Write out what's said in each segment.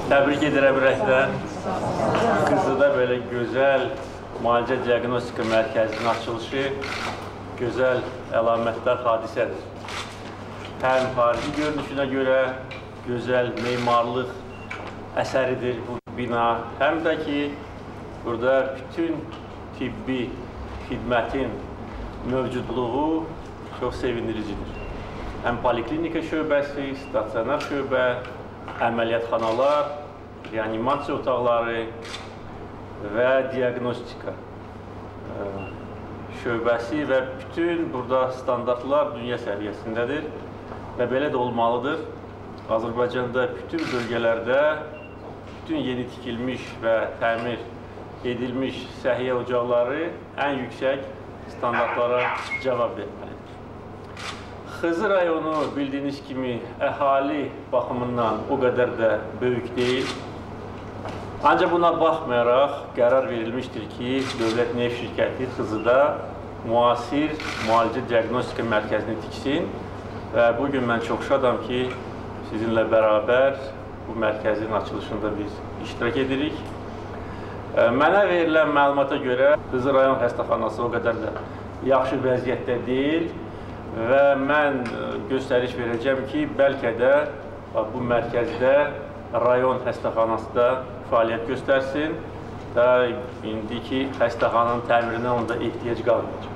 Təbrik edirəm ürəkdən. Qızıda belə gözəl müalicə diaqnostika mərkəzinin açılışı gözəl əlamətdar hadisədir. Həm xarici görünüşünə görə gözəl memarlıq əsəridir bu bina, həm də ki, burada bütün tibbi xidmətin mövcudluğu çox sevindiricidir. Həm poliklinika şöbəsi, stasionar şöbə, əməliyyatxanalar, reanimasiya otaqları və diaqnostika şöbəsi və bütün burada standartlar dünya səviyyəsindədir və belə də olmalıdır. Azərbaycanda bütün bölgələrdə bütün yeni tikilmiş və təmir edilmiş səhiyyə ocaqları ən yüksək standartlara cavab verməlidir. Xızı rayonu bildiyiniz kimi əhali baxımından o qədər də böyük deyil. Ancaq buna baxmayaraq qərar verilmişdir ki, Dövlət Neft Şirkəti Xızıda müasir müalicə diaqnostika mərkəzini tiksin və bugün mən çox şadam ki, sizinlə bərabər bu mərkəzin açılışında biz iştirak edirik. Mənə verilən məlumata görə Xızı rayon xəstəxanası o qədər də yaxşı vəziyyətdə deyil və mən göstəriş verəcəm ki, bəlkə də bu mərkəzdə rayon xəstəxanası da fəaliyyət göstərsin və indiki xəstəxananın təmirinə onda ehtiyac qalmayacaq.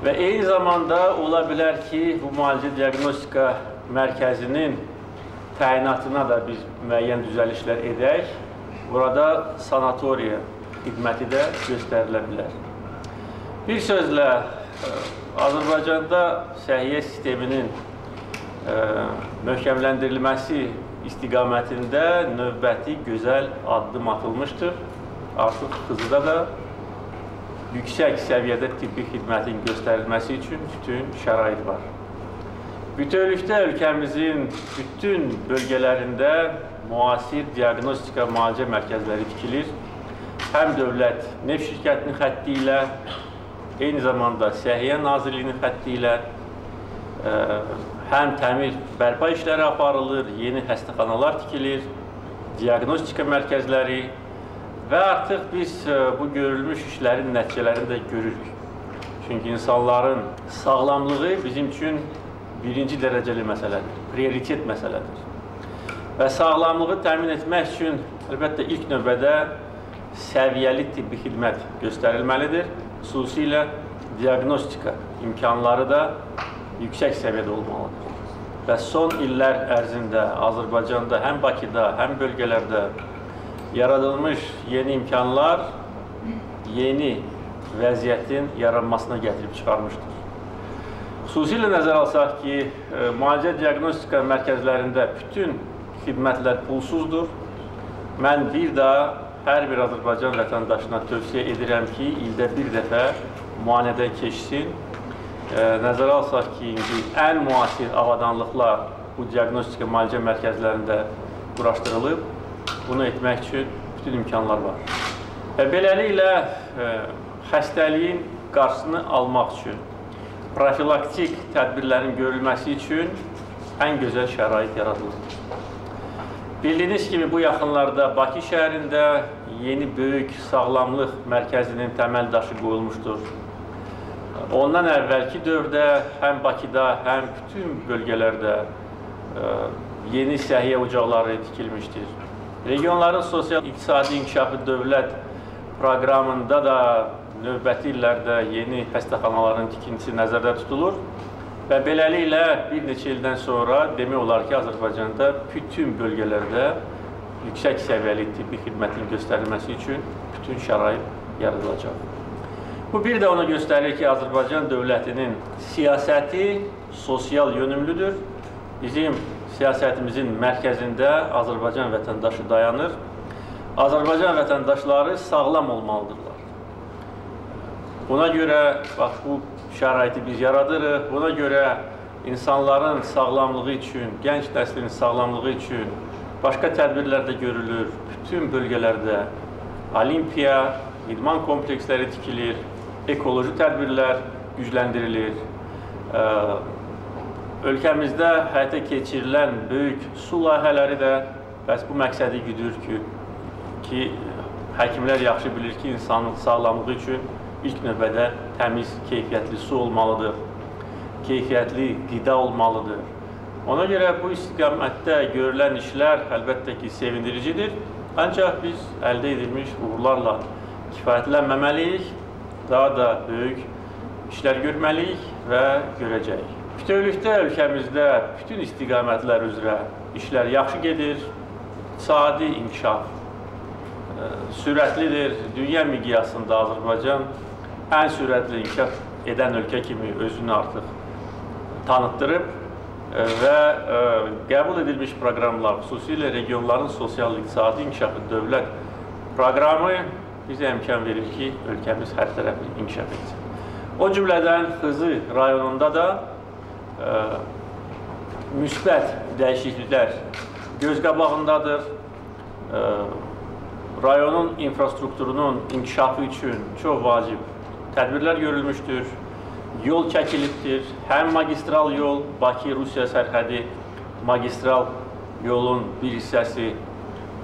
Və eyni zamanda ola bilər ki, bu müalicə diaqnostika mərkəzinin təyinatına da biz müəyyən düzəlişlər edək. Burada sanatoriya xidməti də göstərilə bilər. Bir sözlə, Azərbaycanda səhiyyə sisteminin möhkəmləndirilməsi istiqamətində növbəti gözəl addım atılmışdır. Artıq Xızıda da yüksək səviyyədə tibbi xidmətin göstərilməsi üçün bütün şərait var. Bütövlükdə ölkəmizin bütün bölgələrində müasir diaqnostika müalicə mərkəzləri tikilir. Həm Dövlət Neft Şirkətinin xətti ilə, eyni zamanda Səhiyyə Nazirliyinin xətti ilə həm təmir bərpa işləri aparılır, yeni xəstəxanalar tikilir, diaqnostika mərkəzləri və artıq biz bu görülmüş işlərin nəticələrini də görürük. Çünki insanların sağlamlığı bizim üçün birinci dərəcəli məsələdir, prioritet məsələdir. Və sağlamlığı təmin etmək üçün əlbəttə ilk növbədə səviyyəli tibbi xidmət göstərilməlidir. Xüsusilə diaqnostika imkanları da yüksək səviyyədə olmalıdır. Və son illər ərzində Azərbaycanda həm Bakıda, həm bölgələrdə yaradılmış yeni imkanlar yeni vəziyyətin yaranmasına gətirib çıxarmışdır. Xüsusilə nəzər alsaq ki, müalicə diaqnostika mərkəzlərində bütün xidmətlər pulsuzdur. Mən bir daha hər bir Azərbaycan vətəndaşına tövsiyə edirəm ki, ildə bir dəfə müayinədən keçsin. Nəzərə alsaq ki, ən müasir avadanlıqlar bu diaqnostika müalicə mərkəzlərində quraşdırılıb. Bunu etmək üçün bütün imkanlar var. Və beləliklə xəstəliyin qarşısını almaq üçün, profilaktik tədbirlərin görülməsi üçün ən gözəl şərait yaradılır. Bildiyiniz kimi bu yaxınlarda Bakı şəhərində yeni böyük sağlamlıq mərkəzinin təməl daşı qoyulmuşdur. Ondan əvvəlki dövrdə həm Bakıda, həm bütün bölgələrdə yeni səhiyyə ocaqları tikilmişdir. Regionların sosial-iqtisadi inkişafı dövlət proqramında da növbəti illərdə yeni xəstəxanaların tikintisi nəzərdə tutulur. Və beləliklə bir neçə ildən sonra demək olar ki, Azərbaycanda bütün bölgələrdə yüksək səviyyəli tibbi xidmətin göstərilməsi üçün bütün şərait yaradılacaq. Bu bir də ona göstərir ki, Azərbaycan dövlətinin siyasəti sosial yönümlüdür. Bizim siyasətimizin mərkəzində Azərbaycan vətəndaşı dayanır. Azərbaycan vətəndaşları sağlam olmalıdırlar. Buna görə bax, bu şəraiti biz yaradırıq. Buna görə insanların sağlamlığı üçün, gənc nəslinin sağlamlığı üçün başqa tədbirlər də görülür. Bütün bölgələrdə olimpiya, idman kompleksləri tikilir, ekoloji tədbirlər gücləndirilir. Ölkəmizdə həyata keçirilən böyük su layihələri də Bəs bu məqsədi güdür ki, həkimlər yaxşı bilir ki, insanın sağlamlığı üçün ilk növbədə təmiz, keyfiyyətli su olmalıdır, keyfiyyətli qida olmalıdır. Ona görə bu istiqamətdə görülən işlər əlbəttə ki, sevindiricidir. Ancaq biz əldə edilmiş uğurlarla kifayətlənməməliyik, daha da böyük işlər görməliyik və görəcəyik. Bütövlükdə ölkəmizdə bütün istiqamətlər üzrə işlər yaxşı gedir, iqtisadi inkişaf sürətlidir. Dünya miqyasında Azərbaycan ən sürətli inkişaf edən ölkə kimi özünü artıq tanıtdırıb və qəbul edilmiş proqramlar, xüsusilə regionların sosial-iqtisadi inkişafı dövlət proqramı bizə imkan verir ki, ölkəmiz hər tərəfli inkişaf etsin. O cümlədən Xızı rayonunda da müsbət dəyişikliklər göz qabağındadır. Rayonun infrastrukturunun inkişafı üçün çox vacib tədbirlər görülmüşdür. Yol çəkilibdir. Həm magistral yol, Bakı-Rusiya sərhədi magistral yolun bir hissəsi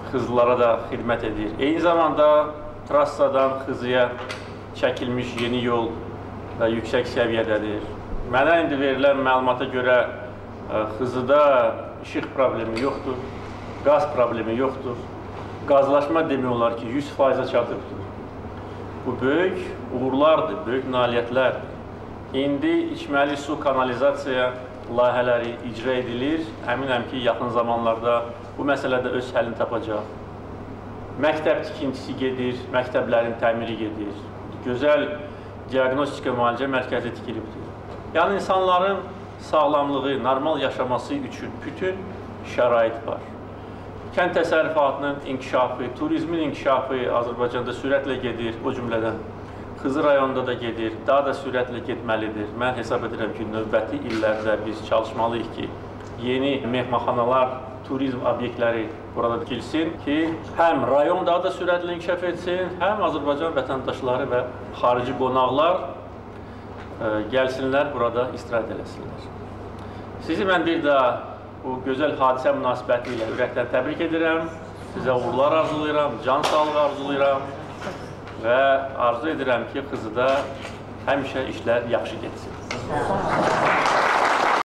Xızlılara da xidmət edir. Eyni zamanda trassadan Xızıya çəkilmiş yeni yol və yüksək səviyyədədir. Mənə indi verilən məlumata görə Xızıda işıq problemi yoxdur, qaz problemi yoxdur. Qazlaşma demək olar ki, 100%-a çatıbdır. Bu böyük uğurlardır, böyük nailiyyətlərdir. İndi içməli su kanalizasiya layihələri icra edilir. Əminəm ki, yaxın zamanlarda bu məsələdə öz həllini tapacaq. Məktəb tikintisi gedir, məktəblərin təmiri gedir. Gözəl diaqnostika müalicə mərkəzi tikilibdir. Yəni, insanların sağlamlığı, normal yaşaması üçün bütün şərait var. Kənd təsərrüfatının inkişafı, turizmin inkişafı Azərbaycanda sürətlə gedir, o cümlədən Xızı rayonunda da gedir, daha da sürətlə getməlidir. Mən hesab edirəm ki, növbəti illərdə biz çalışmalıyıq ki, yeni mehmanxanalar, turizm obyektləri burada tikilsin ki, həm rayon daha da sürətlə inkişaf etsin, həm Azərbaycan vətəndaşları və xarici qonaqlar gəlsinlər, burada istirahət eləsinlər. Sizi mən bir daha bu gözəl hadisə münasibəti ilə ürəkdən təbrik edirəm, sizə uğurlar arzulayıram, can sağlığı arzulayıram və arzu edirəm ki, Xızıda həmişə işlər yaxşı getsin.